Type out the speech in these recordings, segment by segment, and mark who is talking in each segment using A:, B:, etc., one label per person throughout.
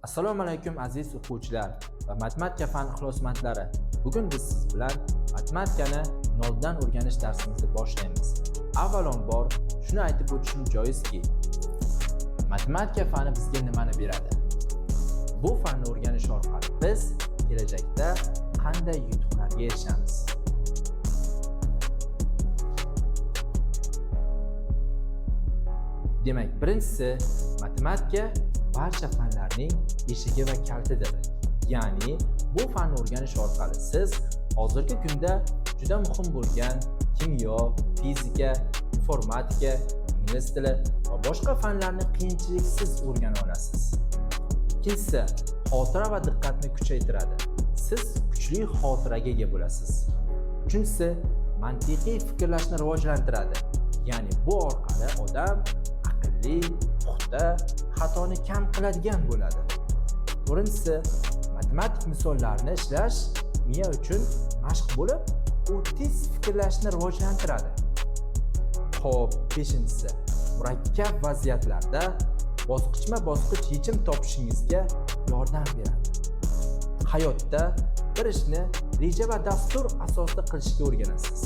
A: Assalomu alaykum aziz o'quvchilar va matematika fani ixlosmandlari. Bugun biz siz bilan matematikani noldan o'rganish darsimizni boshlaymiz. Avvalambor shuni aytib o'tishim joizki, matematika fani bizga nimani beradi? Bu fanni o'rganish orqali biz kelajakda qanday yutuqlarga erishamiz? Demak, birinchisi matematika barcha fanlarning eshigi va kalitidir. Ya'ni bu fanni o'rganish orqali siz hozirgi kunda juda muhim bo'lgan kimyo, fizika, informatika, ingliz tili va boshqa fanlarni qiyinchiliksiz o'rgana olasiz. Ikkinchisi, xotira va diqqatni kuchaytiradi. Siz kuchli xotiraga ega bo'lasiz. Uchinchisi, mantiqiy fikrlashni rivojlantiradi. Ya'ni bu orqali odam aqlli, puxta, xatoni kam qiladigan bo'ladi. To'rtinchisi, matematik misollarni ishlash miya uchun mashq bo'lib, u tez fikrlashni rivojlantiradi. Xo'p, beshinchisi, murakkab vaziyatlarda bosqichma-bosqich yechim topishingizga yordam beradi. Hayotda bir ishni reja va dastur asosida qilishga o'rganasiz.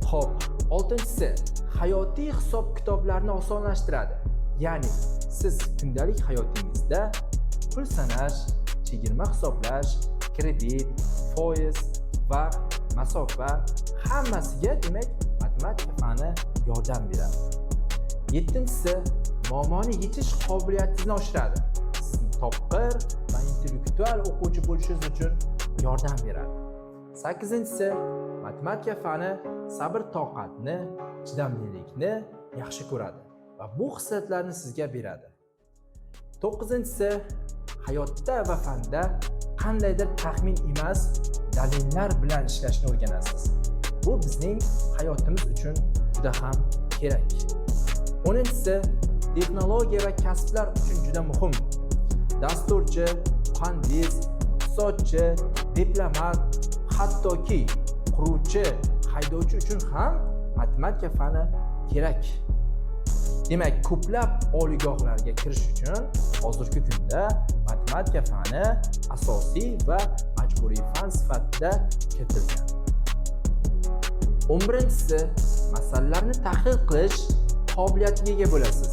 A: Xo'p, oltinchisi, hayotiy hisob-kitoblarni osonlashtiradi. Ya'ni siz kundalik hayotingizda pul sanash, chegirma hisoblash, kredit, foiz va masofa hammasiga demak matematika fani yordam beradi. Yettinchisi, muammoni yechish qobiliyatingizni oshiradi. Sizni topqir va intellektual o'quvchi bo'lishingiz uchun yordam beradi. Sakkizinchisi, matematika fani sabr-toqatni, chidamlilikni yaxshi ko'radi va bu xislatlarni sizga beradi. To'qqizinchisi, hayotda va fanda qandaydir taxmin emas dalillar bilan ishlashni o'rganasiz. Bu bizning hayotimiz uchun juda ham kerak. 10-si, texnologiya va kasblar uchun juda muhim. Dasturchi, muhandis, iqtisodchi, diplomat, hattoki quruvchi, haydovchi uchun ham matematika fani kerak. Demak, ko'plab oliygohlarga kirish uchun hozirgi kunda matematika fani asosiy va majburiy fan sifatida kiritilgan. 11-si, masalalarni tahlil qilish qobiliyatiga ega bo'lasiz.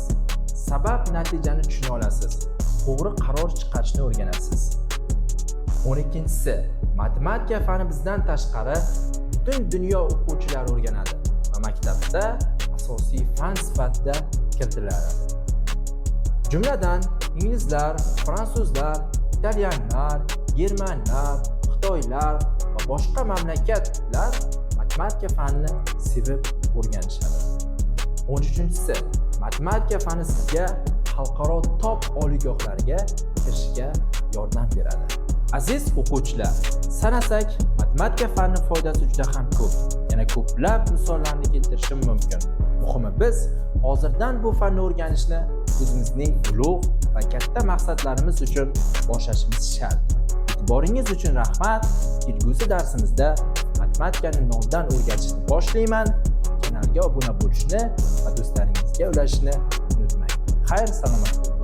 A: Sabab natijani tushuna olasiz. To'g'ri qaror chiqarishni o'rganasiz. 12-si, matematika fani bizdan tashqari butun dunyo o'quvchilari o'rganadi va maktabda asosiy fan sifatida kiritiladi. Jumladan, inglizlar, fransuzlar, italyanlar, germanlar, xitoylar va boshqa mamlakatlar matematika fanini sevib o'rganishadi. 13-si, matematika fani sizga xalqaro top oliygohlarga kirishga yordam beradi. Aziz o'quvchilar, sanasak matematika fani foydasi juda ham ko'p. Yana ko'plab misollarni keltirishim mumkin. Muhimi biz hozirdan bu fanni o'rganishni o'zimizning ulug' va katta maqsadlarimiz uchun boshlashimiz shart. E'tiboringiz uchun rahmat. Kelgusi darsimizda matematikani noldan o'rganishni boshlayman. Kanalga obuna bo'lishni va do'stlaringizga ulashishni unutmang. Xayr, salomat bo'ling.